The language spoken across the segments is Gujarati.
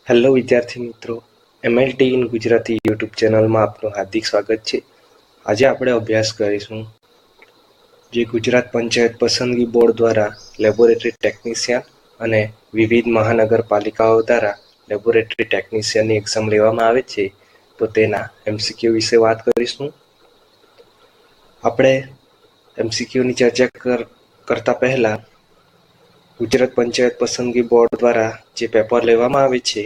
હેલો વિદ્યાર્થી મિત્રો, MLT ઇન ગુજરાતી યુટ્યુબ ચેનલમાં આપનું હાર્દિક સ્વાગત છે. આજે આપણે અભ્યાસ કરીશું જે ગુજરાત પંચાયત પસંદગી બોર્ડ દ્વારા લેબોરેટરી ટેકનિશિયન અને વિવિધ મહાનગરપાલિકાઓ દ્વારા લેબોરેટરી ટેકનિશિયનની એક્ઝામ લેવામાં આવે છે, તો તેના MCQ વિશે વાત કરીશું. આપણે MCQની ચર્ચા કરતા પહેલા ગુજરાત પંચાયત પસંદગી બોર્ડ દ્વારા જે પેપર લેવામાં આવે છે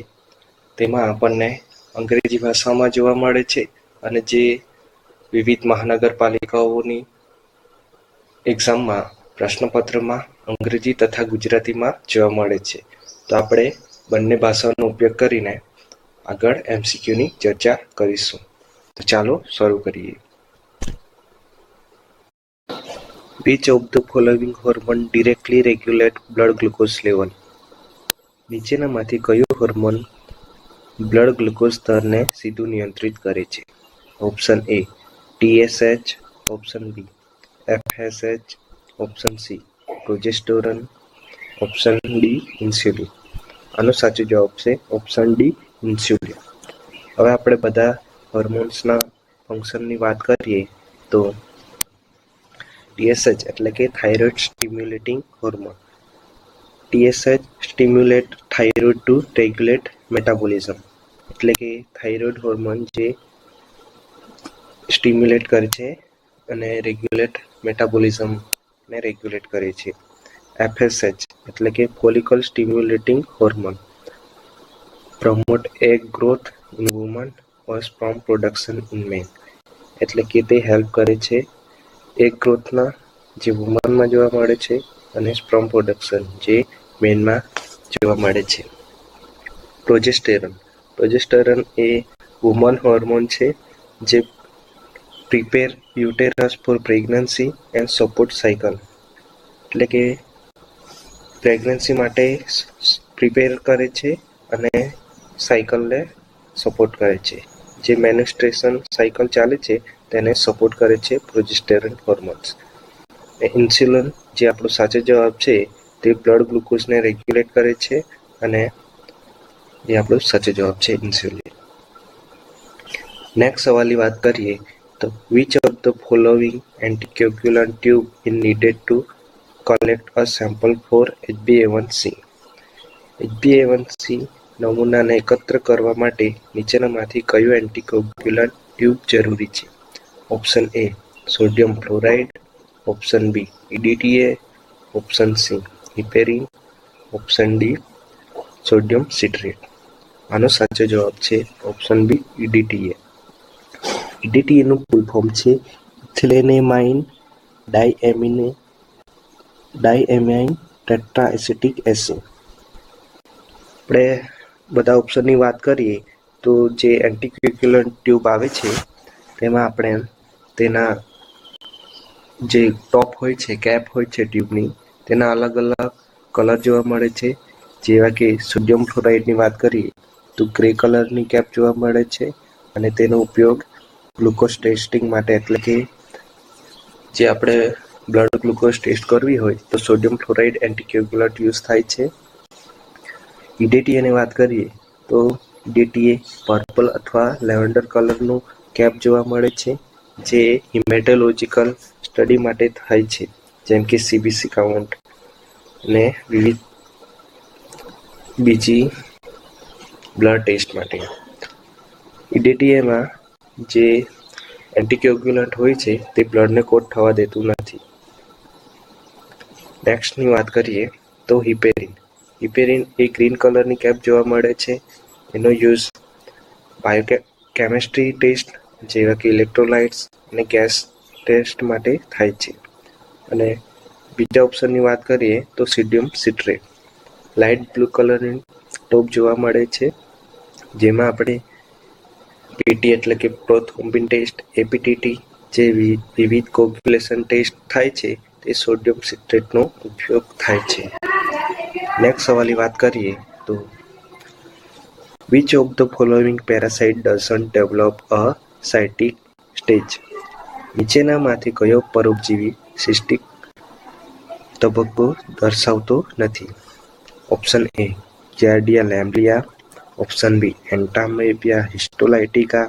તેમાં આપણને અંગ્રેજી ભાષામાં જોવા મળે છે અને જે વિવિધ મહાનગરપાલિકાઓની એક્ઝામમાં પ્રશ્નપત્રમાં અંગ્રેજી તથા ગુજરાતીમાં જોવા મળે છે. તો આપણે બંને ભાષાનો ઉપયોગ કરીને આગળ MCQની ચર્ચા કરીશું. તો ચાલો શરૂ કરીએ. Which of the following hormone directly regulate blood glucose level? નીચેનામાંથી કયું હોર્મોન બ્લડ ગ્લુકોઝ સ્તરને સીધું નિયંત્રિત કરે છે? Option A TSH, option B FSH, option C progesterone, option D insulin. આનો સાચો જવાબ છે ઓપ્શન ડી ઇન્સ્યુલિન. હવે આપણે બધા હોર્મોન્સના ફંક્શનની વાત કરીએ તો TSH એટલે કે thyroid stimulating hormone. TSH stimulate thyroid to regulate metabolism, એટલે કે થાઇરોઇડ હોર્મોન જે સ્ટિમ્યુલેટ કરે છે અને રેગ્યુલેટ મેટાબોલિઝમને રેગ્યુલેટ કરે છે. FSH એટલે કે follicle stimulating hormone, promote egg growth in woman or sperm production in men, એટલે કે તે હેલ્પ કરે છે એગ ગ્રોથના જે વુમનમાં જોવા મળે છે અને સ્પર્મ પ્રોડક્શન જે મેનમાં જોવા મળે છે. પ્રોજેસ્ટેરોન એ વુમન હોર્મોન છે જે prepare uterus for pregnancy and support cycle, એટલે કે પ્રેગ્નન્સી માટે પ્રિપેર કરે છે અને સાયકલને સપોર્ટ કરે છે. જે મેન્સ્ટ્રુએશન સાયકલ ચાલે છે તેને સપોર્ટ કરે છે પ્રોજેસ્ટેરોન હોર્મોન્સ. ઇન્સ્યુલિન જે આપણો સાચો જવાબ છે તે બ્લડ ગ્લુકોઝને રેગ્યુલેટ કરે છે અને એ આપણો સાચો જવાબ છે ઇન્સ્યુલિન. નેક્સ્ટ સવાલની વાત કરીએ તો which of the following anticoagulant tube is needed to collect a sample for HbA1c? HbA1c નમૂનાને એકત્ર કરવા માટે નીચેનામાંથી કયું એન્ટીકોગ્યુલન્ટ ટ્યુબ જરૂરી છે? Option A sodium fluoride, option B EDTA, option C heparin, option D sodium citrate. આનો સાચો જવાબ છે ઓપ્શન બી EDTA. EDTA નું ફૂલ ફોર્મ છે ઇથિલેનેમાઇન ડાયએમાઇન ટેટ્રાએસિટિક એસિડ. આપણે બધા ઓપ્શનની વાત કરીએ તો જે એન્ટીકોગ્યુલન્ટ ટ્યુબ આવે છે તેમાં આપણે તેના જે ટોપ હોય છે, કેપ હોય છે ટ્યુબની, તેના અલગ અલગ કલર જોવા મળે છે. જેવા કે સોડિયમ ફ્લોરાઇડની વાત કરીએ તો ગ્રે કલરની કેપ જોવા મળે છે અને તેનો ઉપયોગ ગ્લુકોઝ ટેસ્ટિંગ માટે, એટલે કે જે આપણે બ્લડ ગ્લુકોઝ ટેસ્ટ કરવી હોય તો સોડિયમ ફ્લોરાઇડ એન્ટીકોગ્યુલન્ટ યુઝ થાય છે. EDTA ની વાત કરીએ તો EDTA પર્પલ અથવા લેવેન્ડર કલરનું કેપ જોવા મળે છે જે હિમેટોલોજીકલ સ્ટડી માટે થાય છે, જેમ કે CBC કાઉન્ટ અને વિવિધ બીજી બ્લડ ટેસ્ટ માટે. EDTAમાં જે એન્ટીકોગ્યુલન્ટ હોય છે તે બ્લડને કોટ થવા દેતું નથી. નેક્સ્ટની વાત કરીએ તો હિપેરિન એ ગ્રીન કલરની કેપ જોવા મળે છે. એનો યુઝ બાયોકેમિસ્ટ્રી ટેસ્ટ જેવા કે ઇલેક્ટ્રોલાઇટ્સ અને ગેસ ટેસ્ટ માટે થાય છે. અને બીજા ઓપ્શનની વાત કરીએ તો સોડિયમ સિટ્રેટ લાઇટ બ્લુ કલરની ટોપ જોવા મળે છે, જેમાં આપણે PT એટલે કે પ્રોથ્રોમ્બિન ટેસ્ટ, APTT જેવી વિવિધ કોગ્યુલેશન ટેસ્ટ થાય છે તે સોડિયમ સિટ્રેટનો ઉપયોગ થાય છે. નેક્સ્ટ સવાલની વાત કરીએ તો which of the following parasite doesn't develop a cystic stage? નીચેનામાંથી કયો પરોપજીવી સિસ્ટિક તબક્કો દર્શાવતો નથી? Option A giardia lamblia, option B entamoeba histolytica,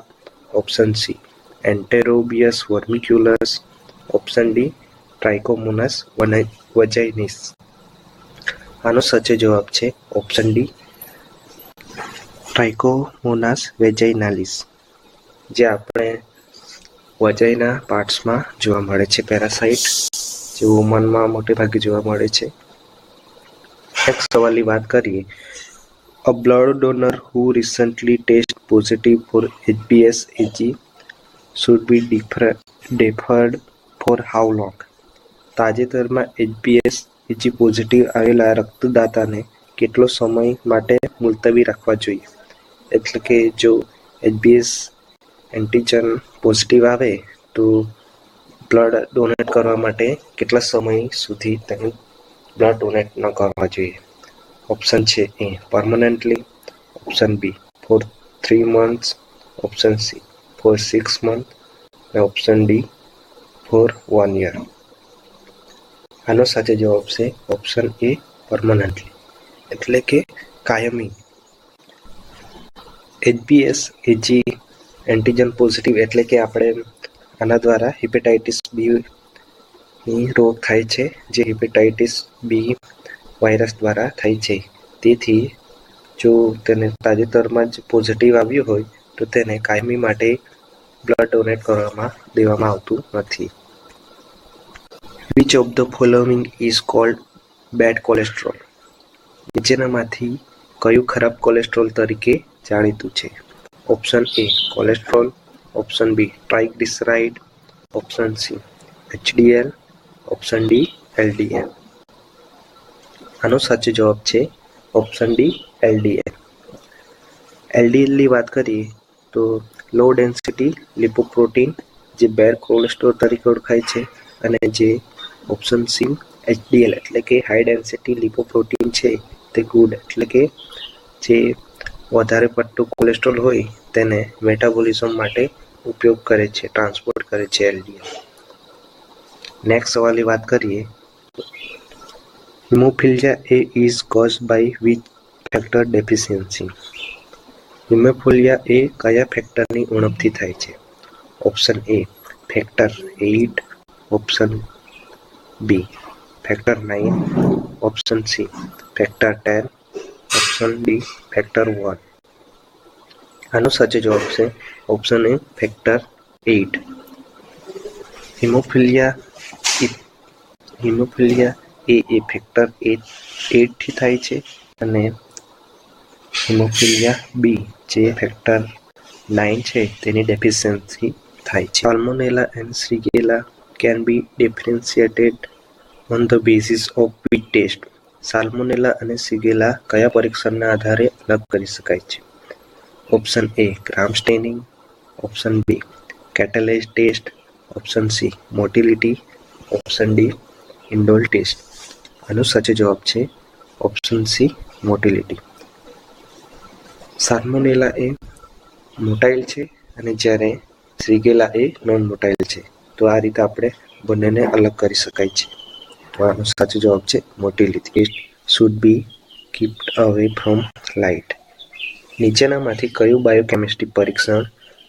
option C enterobius vermicularis, option D trichomonas vaginalis. આનો સાચો જવાબ છે ઓપ્શન ડી ટ્રાઇકોમોનાસ વેજાઇનાલિસ, જે આપણે વજાઇના પાર્ટ્સમાં જોવા મળે છે પેરાસાઇટ, જે વુમનમાં મોટે ભાગે જોવા મળે છે. નેક્સ્ટ સવાલની વાત કરીએ. A blood donor who recently tested positive for HBsAg should be deferred for how long? તાજેતરમાં HBsAg પોઝિટિવ આવેલા રક્તદાતાને કેટલો સમય માટે મુલતવી રાખવા જોઈએ? એટલે કે જો HBs એન્ટીજન પોઝિટિવ આવે તો બ્લડ ડોનેટ કરવા માટે કેટલા સમય સુધી તેનું બ્લડ ડોનેટ ન કરવા જોઈએ? ઓપ્શન છે A permanently, option B for 3 months, option C for 6 months અને ઓપ્શન ડી ફોર 1 year. આનો સાચો જવાબ છે ઓપ્શન એ પરમનન્ટલી, એટલે કે કાયમી. HBsAg એન્ટીજન પોઝિટિવ એટલે કે આપણે આના દ્વારા હિપેટાઇટિસ બી ની રોગ થાય છે, જે હિપેટાઇટિસ બી વાયરસ દ્વારા થાય છે. તેથી જો તેને તાજેતરમાં જ પોઝિટિવ આવ્યું હોય તો તેને કાયમી માટે બ્લડ ડોનેટ કરવામાં દેવામાં આવતું નથી. Which of the following is called bad cholesterol? નીચેનામાંથી કયું ખરાબ કોલેસ્ટ્રોલ તરીકે જાણીતું છે? Option A cholesterol, option B triglyceride, option C HDL, option D LDL. આનો સાચો જવાબ છે ઓપ્શન ડી LDL. LDL ની વાત કરીએ તો લો ડેન્સિટી લિપોપ્રોટીન, જે બેડ કોલેસ્ટ્રોલ તરીકે ઓળખાય છે, અને જે ઓપ્શન સી HDL એટલે કે હાઈ ડેન્સિટી લિપોપ્રોટીન છે તે ગુડ એટલે કે જે વધારે પડતું કોલેસ્ટ્રોલ હોય તેને મેટાબોલિઝમ માટે ઉપયોગ કરે છે, ટ્રાન્સપોર્ટ કરે છે LDL. નેક્સ્ટ સવાલની વાત કરીએ. Hemophilia A is caused by which factor deficiency? Hemophilia A કયા ફેક્ટરની ઉણપથી થાય છે? Option A factor 8, option B factor 9, option C factor 10, option D factor 1. આનો સાચો જવાબ છે option A factor 8. Hemophilia A factor 8 થી થાય છે, અને હિમોફિલિયા બી જે ફેક્ટર 9 છે તેની ડેફિશિયન્સી થાય છે. Salmonella and shigella can be differentiated on the basis of which test? Salmonella અને શિગેલા કયા પરીક્ષણના આધારે અલગ કરી શકાય છે? Option A gram staining, option B catalase test, option C motility, option D indole test. આનો સાચો જવાબ છે ઓપ્શન સી મોટિલિટી. સાલ્મોનેલા એ મોટાઇલ છે અને જ્યારે શિગેલા એ નોન મોટાઇલ છે. તો આ રીતે આપણે બંનેને અલગ કરી શકાય છે. તો આનો સાચો જવાબ છે motility. It should be kept away from light. નીચેનામાંથી કયું બાયોકેમિસ્ટ્રી પરીક્ષણ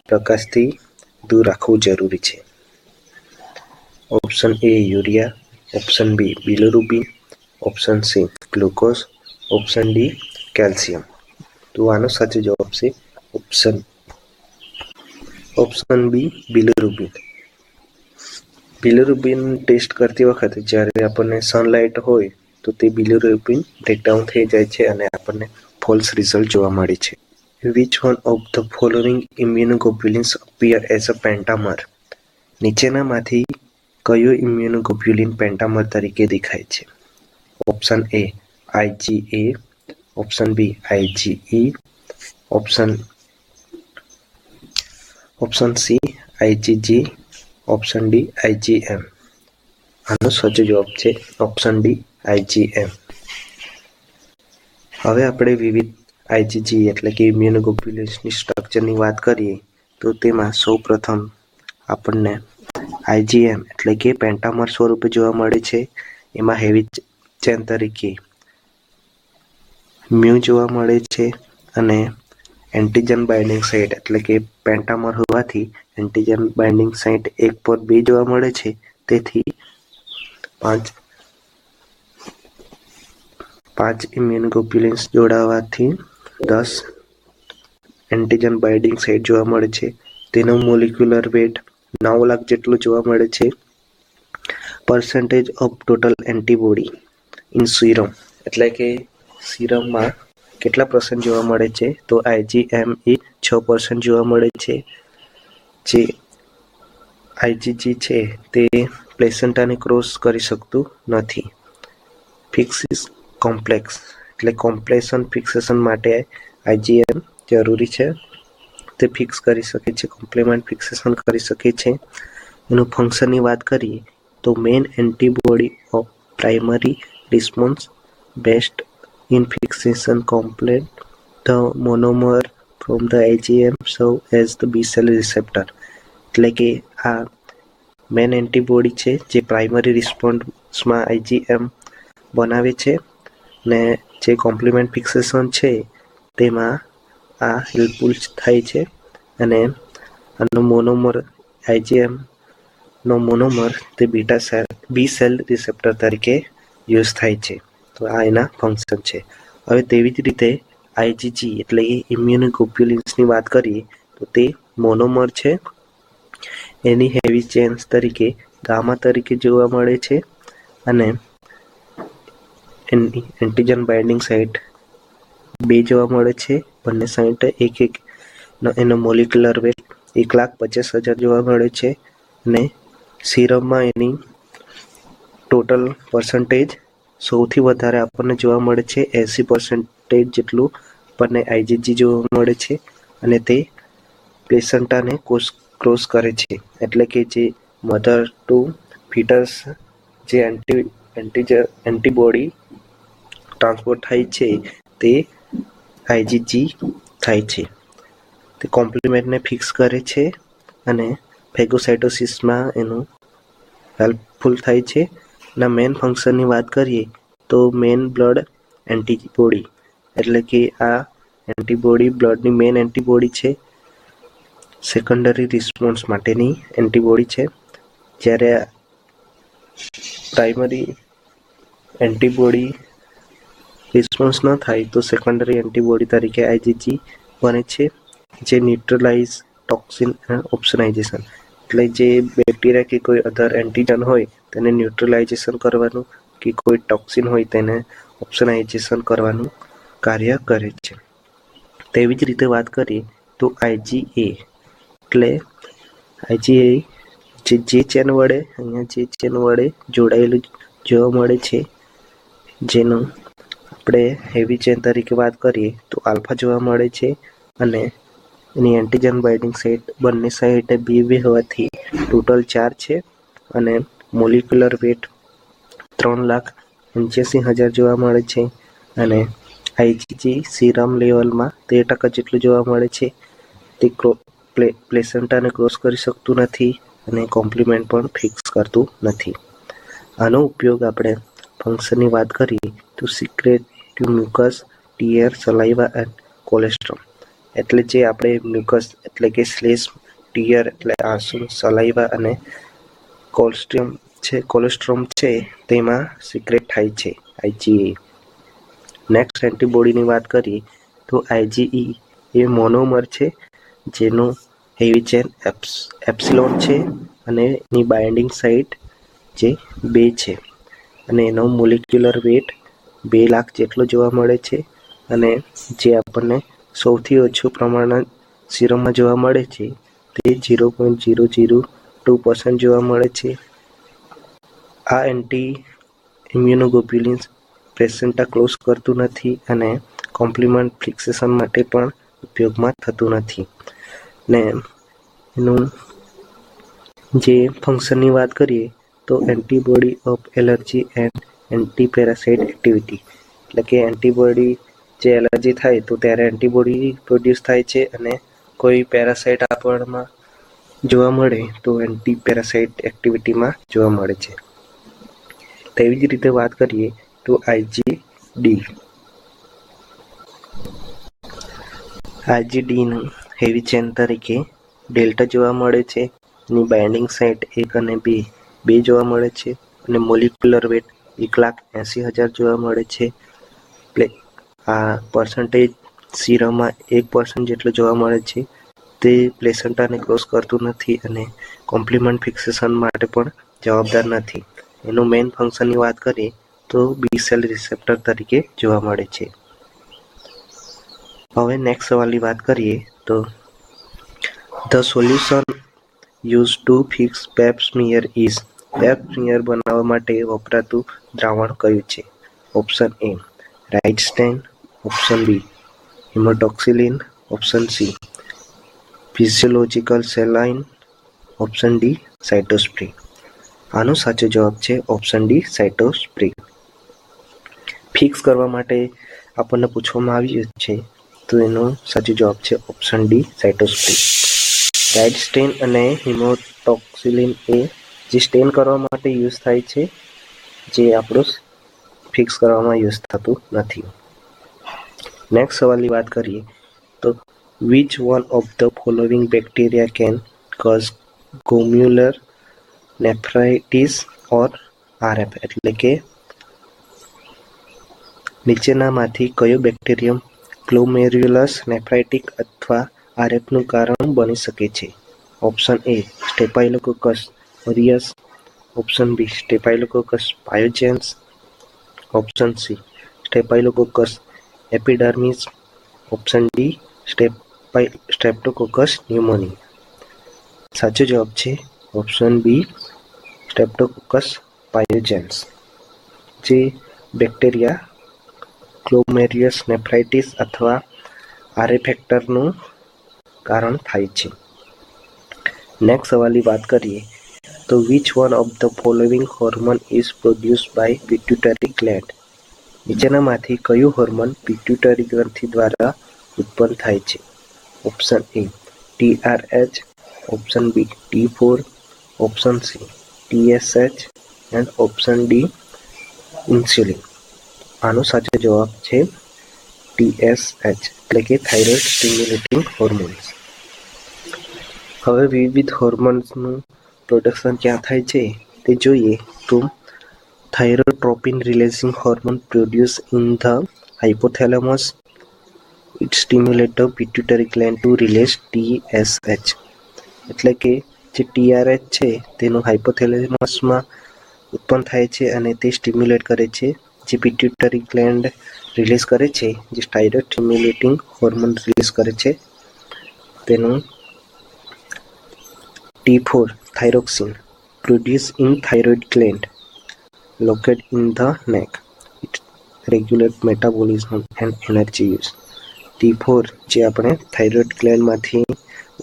પ્રકાશથી દૂર રાખવું જરૂરી છે? Option A urea, option B bilirubin, option C glucose, option D calcium. તો આનો સાચો જવાબ છે ઓપ્શન બી બિલિરુબિન. બિલિરુબિન ટેસ્ટ કરતી વખતે જ્યારે આપણને સનલાઇટ હોય તો તે બિલિરુબિન બ્રેકડાઉન થઈ જાય છે અને આપણને ફોલ્સ રિઝલ્ટ જોવા મળે છે. Which one of the following immunoglobulins appear as a pentamer? નીચેનામાંથી કયું ઇમ્યુનોગ્લોબ્યુલિન પેન્ટામર તરીકે દેખાય છે? Option A IgA, option B IgE, option C IgG, option D IgM. આનો સાચો જવાબ છે ઓપ્શન ડી IgM. હવે આપણે વિવિધ IgG એટલે કે ઇમ્યુનોગ્લોબ્યુલિન્સની સ્ટ્રક્ચરની વાત કરીએ તો તેમાં સૌપ્રથમ આપણને IgM એટલે કે પેન્ટામર સ્વરૂપે જોવા મળે છે. એમાં હેવી ચેન તરીકે મ્યુ જોવા મળે છે અને એન્ટીજન બાઇન્ડિંગ સાઇટ એટલે કે પેન્ટામર હોવાથી એન્ટીજન બાઇન્ડિંગ સાઇટ 1 પર 2 જોવા મળે છે. તેથી 5 ઇમ્યુનોગ્લોબ્યુલિન્સ જોડાવાથી 10 એન્ટીજન બાઇન્ડિંગ સાઇટ જોવા મળે છે. તેનો મોલિક્યુલર વેટ 9 લાખ જેટલો જોવા મળે છે. Percentage of total antibody in serum એટલે કે સીરમમાં કેટલા % જોવા મળે છે? તો IgM એ 6% જોવા મળે છે. જે IgG છે તે પ્લેસેન્ટાને ક્રોસ કરી શકતું નથી. ફિક્સિસ કોમ્પ્લેક્સ એટલે કોમ્પ્લેશન ફિક્સેશન માટે IgM જરૂરી છે. તે ફિક્સ કરી શકે છે, કોમ્પ્લિમેન્ટ ફિક્સેશન કરી શકે છે. એનું ફંક્શનની વાત કરીએ તો main antibody of primary response best in fixation complement the monomer from the IgM serve as the B cell receptor એટલે કે આ મેઇન એન્ટીબોડી છે જે પ્રાઇમરી રિસ્પોન્સમાં IgM બનાવે છે ને જે કોમ્પ્લિમેન્ટ ફિક્સેશન છે તેમાં આ હેલ્પફુલ થાય છે અને આનો મોનોમર IgM નો મોનોમર તે બી સેલ રિસેપ્ટર તરીકે યુઝ થાય છે. તો આ એના ફંક્શન છે. હવે તેવી જ રીતે IgG એટલે કે ઇમ્યુનોગ્લોબ્યુલિન્સની વાત કરીએ તો તે મોનોમર છે. એની હેવી ચેન્સ તરીકે ગામા તરીકે જોવા મળે છે અને એન્ટીજન બાઇન્ડિંગ સાઇટ 2 જોવા મળે છે. બંને સાઇટ એક એનો મોલિક્યુલર વેટ 1,50,000 જોવા મળે છે અને સીરમમાં એની ટોટલ પર્સન્ટેજ સૌથી વધારે આપણને જોવા મળે છે 80% જેટલું આપણને IgG જોવા મળે છે અને તે પ્લેસેન્ટાને ક્રોસ કરે છે એટલે કે જે મધર ટુ ફીટસ જે એન્ટીબોડી ટ્રાન્સપોર્ટ થાય છે તે IgG થાય છે. તે કોમ્પ્લિમેન્ટને ફિક્સ કરે છે અને ફેગોસાઇટોસિસમાં એનું હેલ્પફુલ થાય છે. ના મેઇન ફંક્શનની વાત કરીએ તો મેઇન બ્લડ એન્ટીબોડી એટલે કે આ એન્ટીબોડી બ્લડની મેઇન એન્ટીબોડી છે. સેકન્ડરી રિસ્પોન્સ માટેની એન્ટીબોડી છે. જ્યારે પ્રાઇમરી એન્ટીબોડી રિસ્પોન્સ ન થાય તો સેકન્ડરી એન્ટીબોડી તરીકે IgG બને છે જે ન્યુટ્રલાઇઝ ટોક્સિન ઓપ્સોનાઇઝેશન એટલે જે બેક્ટેરિયા કે કોઈ અધર એન્ટીજન હોય તેને ન્યુટ્રલાઇઝેશન કરવાનું કે કોઈ ટોક્સિન હોય તેને ઓપ્સોનાઇઝેશન કરવાનું કાર્ય કરે છે. તેવી જ રીતે વાત કરીએ તો IgA એટલે IgA જે ચેન વડે જોડાયેલું જોવા મળે છે જેનું આપણે હેવી ચેન તરીકે વાત કરીએ તો આલ્ફા જોવા મળે છે અને એની એન્ટીજન બાઇન્ડિંગ સાઇટ બંને સાઇડ 2 હોવાથી ટોટલ 4 છે અને મોલિક્યુલર વેટ 3,85,000 જોવા મળે છે અને IgG સીરમ લેવલમાં 13% જેટલું જોવા મળે છે. તે પ્લેસેન્ટાને ક્રોસ કરી શકતું નથી અને કોમ્પ્લિમેન્ટ પણ ફિક્સ કરતું નથી. આનો ઉપયોગ આપણે ફંક્શનની વાત કરીએ તો સિક્રેટિવ મ્યુકસ, ટીયર, સલાઇવા એન્ડ કોલેસ્ટ્રોમ એટલે જે આપણે મ્યુકસ એટલે કે સ્લેશ, ટીયર એટલે આંસુ, સલાઇવા અને કોલેસ્ટ્રોમ છે તેમાં સિક્રેટ થાય છે IgA. નેક્સ્ટ એન્ટીબોડીની વાત કરીએ તો IgE એ મોનોમર છે જેનું હેવી ચેન એપ્સિલોન છે અને એની બાઇન્ડિંગ સાઇટ જે 2 છે અને એનો મોલિક્યુલર વેટ 2 લાખ જેટલો જોવા મળે છે અને જે આપણને સૌથી ઓછું પ્રમાણમાં સીરમમાં જોવા મળે છે તે 0.002% જોવા મળે છે. આ ઇમ્યુનોગ્લોબ્યુલિન્સ પ્લેસેન્ટા ક્લોઝ કરતું નથી અને કોમ્પ્લિમેન્ટ ફિક્સેશન માટે પણ ઉપયોગમાં થતું નથી. ને એનું જે ફંક્શનની વાત કરીએ તો antibody of allergy and antiparasite activity એટલે કે એન્ટીબોડી જે એલર્જી થાય તો ત્યારે એન્ટીબોડી પ્રોડ્યુસ થાય છે અને કોઈ પેરાસાઇટ આપણમાં જોવા મળે તો એન્ટીપેરાસાઇટ એક્ટિવિટીમાં જોવા મળે છે. તેવી જ રીતે વાત કરીએ તો IgD આરજીડીનું હેવી ચેન તરીકે ડેલ્ટા જોવા મળે છે. એની બાઇન્ડિંગ સાઇટ 1 અને 2 જોવા મળે છે અને મોલિક્યુલર વેટ 1,80,000 જોવા મળે છે. આ પર્સન્ટેજ સીરમમાં 1% જેટલો જોવા મળે છે. તે પ્લેસેન્ટાને ક્રોસ કરતું નથી અને કોમ્પ્લિમેન્ટ ફિક્સેશન માટે પણ જવાબદાર નથી. એનું મેઇન ફંક્શનની વાત કરીએ તો બી સેલ રિસેપ્ટર તરીકે જોવા મળે છે. હવે નેક્સ્ટ સવાલની વાત કરીએ તો the solution use to fix pap smear is. Pap smear બનાવવા માટે વપરાતું દ્રાવણ કયું છે? Option A Wright stain, option B haematoxylin, option C physiological saline, option D cytospray. આનો સાચો જવાબ છે ઓપ્શન ડી સાઇટોસ્પ્રી. ફિક્સ કરવા માટે આપણને પૂછવામાં આવ્યું છે તો એનો સાચો જવાબ છે ઓપ્શન ડી સાઇટોસ્પ્રી. રાઇટ સ્ટેન અને હિમોટોક્સિલિન એ જે સ્ટેન કરવા માટે યુઝ થાય છે, જે આપણું ફિક્સ કરવામાં યુઝ થતું નથી. નેક્સ્ટ સવાલની વાત કરીએ તો which one of the following bacteria can cause glomerular nephritis or RF, એટલે કે નીચેનામાંથી કયો બેક્ટેરિયમ ગ્લોમેર્યુલસ નેફ્રાઇટિક અથવા આરએફનું કારણ બની શકે છે? Option A staphylococcus aureus, option B staphylococcus pyogenes, option C staphylococcus epidermidis, option D streptococcus pneumoniae. સાચો જવાબ છે ઓપ્શન બી સ્ટ્રેપ્ટોકોકસ પાયોજેન્સ. જે બેક્ટેરિયા ગ્લોમેર્યુલસ નેફ્રાઇટિસ અથવા આરએફ ફેક્ટરનું કારણ થાય છે. નેક્સ્ટ સવાલની વાત કરીએ તો which one of the following hormone is produced by pituitary gland. નીચેનામાંથી કયું હોર્મોન પિટ્યુટરી ગ્રંથિ દ્વારા ઉત્પન્ન થાય છે? Option A TRH, option B T4, option C TSH and option D insulin. આનો સાચો જવાબ છે TSH, એટલે કે થાઇરોઇડ સ્ટિમ્યુલેટિંગ હોર્મોન્સ. હવે વિવિધ હોર્મોન્સનું પ્રોડક્શન ક્યાં થાય છે તે જોઈએ તો thyrotropin releasing hormone produce in the hypothalamus. It stimulate the pituitary gland to release TSH, એટલે કે જે TRH છે તેનું હાઇપોથેલેમસમાં ઉત્પન્ન થાય છે અને તે સ્ટિમ્યુલેટ કરે છે જે પિટ્યુટરી ગ્લેન્ડ રિલીઝ કરે છે, જે થાઇરોઇડ સ્ટિમ્યુલેટિંગ હોર્મોન રિલીઝ કરે છે. તેનું T4 thyroxine produced in thyroid gland located in the neck. It regulates metabolism and energy use. T4 જે આપણે થાઇરોઇડ ગ્લેન્ડમાંથી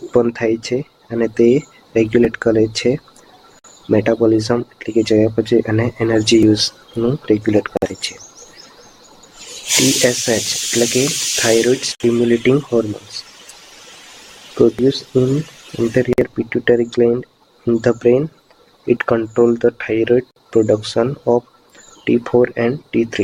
ઉત્પન્ન થાય છે અને તે રેગ્યુલેટ કરે છે મેટાબોલિઝમ, એટલે કે ચયાપચય અને એનર્જી યુઝનું રેગ્યુલેટ કરે છે. TSH એટલે કે thyroid stimulating hormones produced in anterior pituitary gland in the brain. It controls the thyroid production of T4 and T3.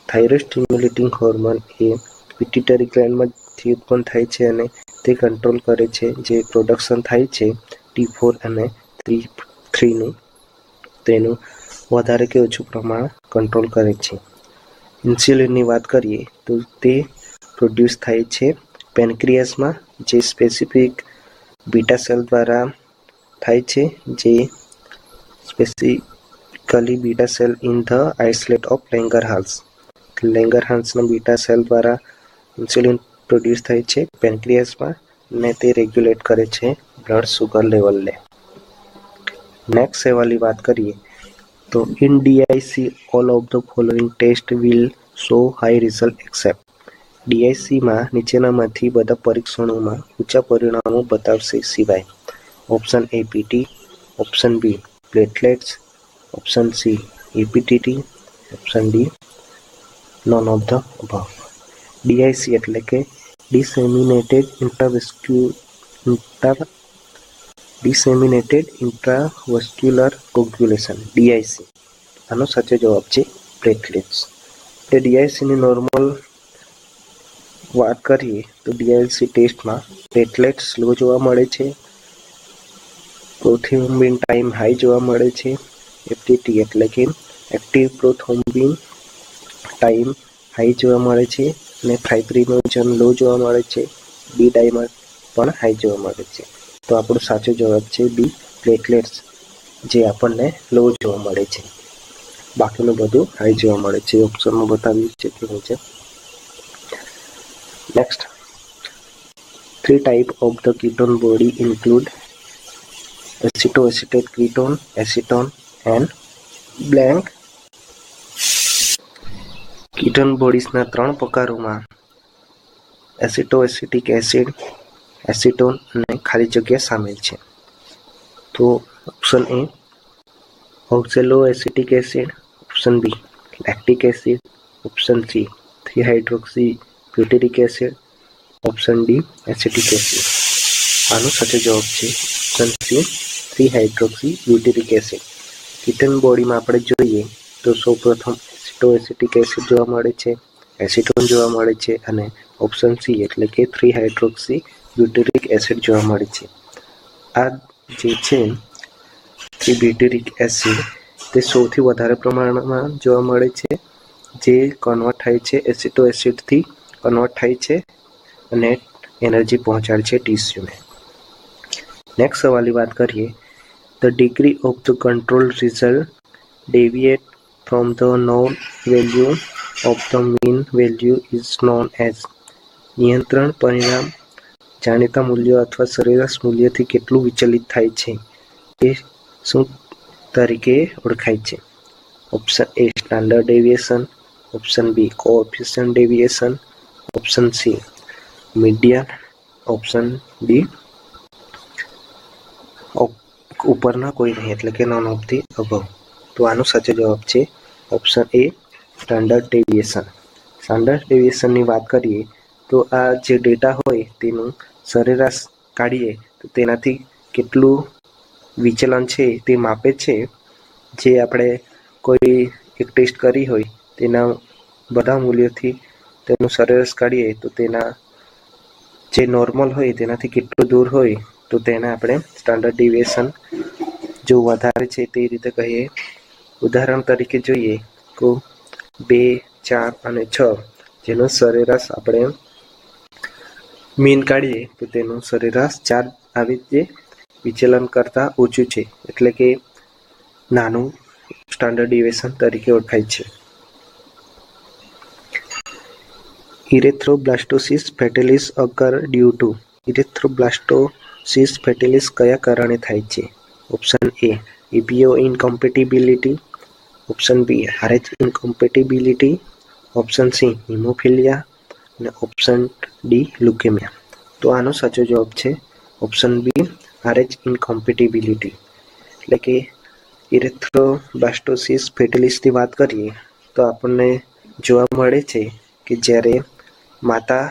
Thyroid stimulating hormone એ પિટ્યુટરી ગ્લેન્ડમાંથી ઉત્પન્ન થાય છે અને તે કંટ્રોલ કરે છે જે પ્રોડક્શન થાય છે T4 અને T3નું, તેનું વધારે કે ઓછું પ્રમાણ કંટ્રોલ કરે છે. ઇન્સ્યુલિનની વાત કરીએ તો તે પ્રોડ્યુસ થાય છે પેનક્રિયાસમાં, જે સ્પેસિફિક બીટા સેલ દ્વારા થાય છે, જે specifically beta cell in the islet of Langerhans. લેંગરહાન્સના બીટા સેલ દ્વારા ઇન્સ્યુલિન પ્રોડ્યુસ થાય છે પેનક્રિયાસમાં અને તે રેગ્યુલેટ કરે છે બ્લડ સુગર લેવલને. નેક્સ્ટ સવાલની વાત કરીએ તો in DIC all of the following test will show high result except. DICમાં નીચેનામાંથી બધા પરીક્ષણોમાં ઊંચા પરિણામો બતાવશે સિવાય. Option A PT, option B platelets, option C APTT, option D none of the above. DIC એટલે કે ડિસેમિનેટેડ ઇન્ટ્રાવસ્ક્યુલર કોગ્યુલેશન, DIC. આનો સાચો જવાબ છે પ્લેટલેટ્સ. DICની નોર્મલ વાત કરીએ તો ડીએલસી ટેસ્ટમાં પ્લેટલેટ સ્લો જોવા મળે છે, પ્રોથ્રોમ્બિન ટાઈમ હાઈ જોવા મળે છે, એફટીટી એટલે કે એક્ટિવ પ્રોથ્રોમ્બિન ટાઈમ હાઈ જોવા મળે છે, અને ફાઇબ્રિનોજન લો જોવા મળે છે, બી ડાયમર પણ હાઈ જોવા મળે છે. તો આપણો સાચો જવાબ છે બી, પ્લેટલેટ્સ જે આપણને લો જોવા મળે છે. બાકીનું બધું હાઈ જોવા મળે છે. ઓપ્શનમાં બતાવ્યું છે તે મુજબ. Next, 3 types of the ketone body include acetoacetate ketone, acetone, and blank. Ketone બોડીઝના 3 પ્રકારોમાં એસિટોએસિટિક એસિડ, એસિટોન અને ખાલી જગ્યા સામેલ છે. તો option A oxaloacetic acid, option B lactic acid, option C three hydroxy butyric acid, option D acetic acid. આનો સાચો જવાબ છે option C three hydroxy butyric acid. Ketone બોડીમાં આપણે જોઈએ તો સૌપ્રથમ એસિટોએસિટિક એસિડ જોવા મળે છે, એસિટોન જોવા મળે છે, અને ઓપ્શન સી એટલે કે 3-હાઇડ્રોક્સી બ્યુટેરિક એસિડ જોવા મળે છે. આ જે છે 3-બ્યુટેરિક એસિડ તે સૌથી વધારે પ્રમાણમાં જોવા મળે છે, જે કન્વર્ટ થાય છે એસિટોએસિડથી કન્વર્ટ થાય છે અને એનર્જી પહોંચાડે છે ટીસ્યુને. નેક્સ્ટ સવાલની વાત કરીએ, the degree of the control result deviate from the known value of the mean value is known as. નિયંત્રણ પરિણામ જાણીતા મૂલ્યો અથવા સરેરાશ મૂલ્યથી કેટલું વિચલિત થાય છે તે શું તરીકે ઓળખાય છે? Option A standard deviation, option B coefficient deviation, option C median, option D ઉપરના કોઈ નહીં એટલે કે નોન ઓફ ધી અબવ. તો આનો સાચો જવાબ છે option A standard deviation. Standard ડેવિએશનની વાત કરીએ તો આ જે ડેટા હોય તેનું સરેરાશ કાઢીએ તો તેનાથી કેટલું વિચલન છે તે માપે છે. જે આપણે કોઈ એક ટેસ્ટ કરી હોય તેના બધા મૂલ્યોથી તેનું સરેરાશ કાઢીએ તો તેના જે નોર્મલ હોય તેનાથી કેટલું દૂર હોય તો તેને આપણે સ્ટાન્ડર્ડ ડેવિએશન જો વધારે છે તે રીતે કહીએ. ઉદાહરણ તરીકે જોઈએ તો 2, 4 અને 6 જેનો સરેરાશ આપણે મીન કાઢીએ તો તેનું સરેરાશ 4 આવી જે વિચલન કરતાં ઓછું છે એટલે કે નાનું સ્ટાન્ડર્ડ ડેવિએશન તરીકે ઓળખાય છે. ઇરેથ્રોબ્લાસ્ટોસિસ ફેટાલિસ અકર ડ્યુ ટુ. ઇરેથ્રોબ્લાસ્ટોસિસ ફેટાલિસ કયા કારણે થાય છે? Option A EPO incompatibility, option B RH incompatibility, option C haemophilia અને ઓપ્શન ડી લ્યુકેમિયા. તો આનો સાચો જવાબ છે ઓપ્શન બી RH ઇનકોમ્પેટિબિલિટી. એટલે કે ઇરેથ્રોબ્લાસ્ટોસિસ ફેટાલિસની વાત કરીએ તો આપણને જોવા મળે છે કે જ્યારે માતા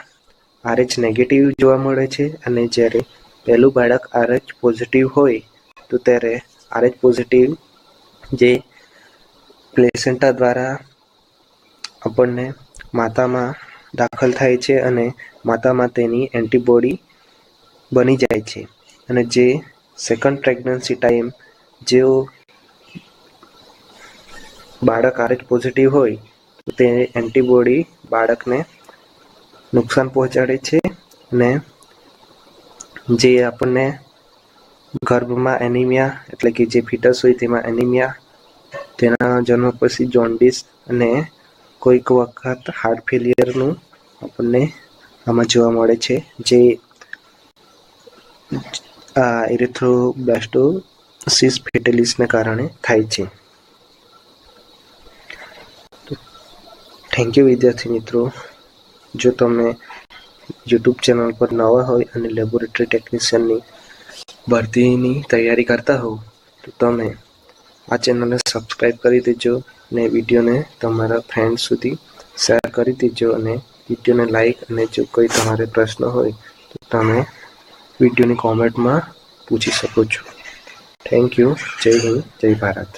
RH નેગેટિવ જોવા મળે છે અને જ્યારે પહેલું બાળક RH પોઝિટિવ હોય તો ત્યારે RH પોઝિટિવ જે પ્લેસેન્ટા દ્વારા આપણને માતામાં દાખલ થાય છે અને માતામાં તેની એન્ટીબોડી બની જાય છે. અને જે સેકન્ડ પ્રેગ્નન્સી ટાઈમ જેઓ બાળક RH પોઝિટિવ હોય તો તે એન્ટીબોડી બાળકને નુકસાન પહોંચાડે છે અને જે આપણને ગર્ભમાં એનિમિયા એટલે કે જે ફિટસ હોય તેમાં એનિમિયા, તેના જન્મ પછી જોન્ડિસ અને કોઈક વખત હાર્ટ ફેલિયરનું આપણને આમાં જોવા મળે છે જે આ ઇરેથ્રોબ્લાસ્ટોસિસ ફેટાલિસને કારણે થાય છે. થેન્ક યુ વિદ્યાર્થી મિત્રો. જો તમે યુટ્યુબ ચેનલ પર નવા હોય અને લેબોરેટરી ટેકનિશિયનની ભરતીની તૈયારી કરતા હો તો તમે આ ચેનલને સબસ્ક્રાઈબ કરી દેજો અને વિડીયોને તમારા ફ્રેન્ડ સુધી શેર કરી દેજો અને વિડીયોને લાઈક અને જો કોઈ તમારે પ્રશ્ન હોય તો તમે વિડીયોની કોમેન્ટમાં પૂછી શકો છો. Thank you. જય હિન્દ, જય ભારત.